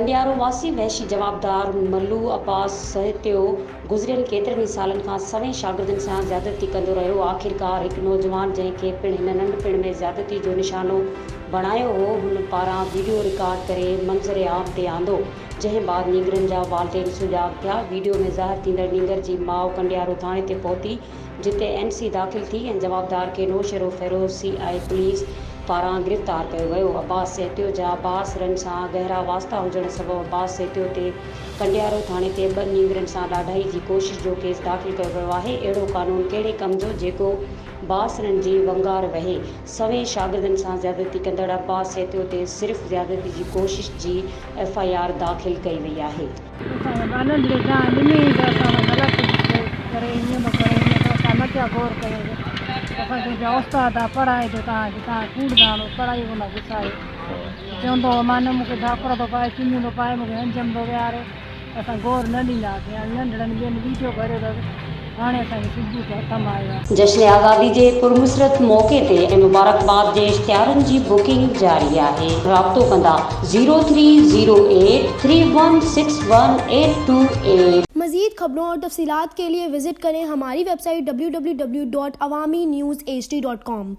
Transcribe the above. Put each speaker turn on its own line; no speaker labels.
कंडियारो वासी वहशी जवाबदार मल्लू अब्बास सहित्यो गुज़रियल केतिरनि सालनि खां सवें शागिर्दनि सां ज़्यादती कंदो रहियो। आख़िरकार हिकु नौजवान जंहिंखे पिणु हिन नंढपिण में ज़्यादती जो निशानो बणायो हो, हुन पारां वीडियो रिकॉर्ड करे मंज़र आम ते आंदो, जंहिं बाद नींगरनि जा वालदेन सुजाग थिया। वीडियो में ज़ाहिर थींदड़ नींगर जी माउ कंडियारो थाणे ते पहुती, जिते NC दाख़िल थी ऐं जवाबदार खे नौशरो फेरोज़ CI पुलिस पारां गिरफ़्तार कयो वियो। अब्बास सहित्यो जा बासरनि सां गहरा वास्ता हुजण सबबि अब्बास सहित्यो ते कंडियारो थाणे ते 2 नींगरनि सां ॾाढाई जी कोशिश जो केस दाख़िल कयो वियो आहे। अहिड़ो क़ानून कहिड़े कम जो जेको बासरनि जी वंगार वहे। सवें शागिर्दनि सां ज़्यादती कंदड़ अब्बास सहित्यो ते सिर्फ़ ज़्यादती जी कोशिश जी FIR दाख़िल कई वई आहे।
उस्ताद पढ़ाई जो कूड़दान पढ़ाई चवंदो माने मूंखे ढाकुर थो पाए, चुन्नी थो पाए, मूंखे हंजम थो विहारे। असां गौर न ॾींदासीं। नंढड़नि ॿियनि वीडियो करे हाणे असांखे सिद्धू खे हथ में आयो आहे।
जश्न आज़ादी जे पुरमुसरत मौक़े ते ऐं मुबारकबाद जे इश्तिहारनि जी बुकिंग जारी आहे। राब्तो कंदा 0308 3161
मज़ीद खबरों और तफसीलात के लिए विजिट करें हमारी वेबसाइट www.awamiNewsHD.com।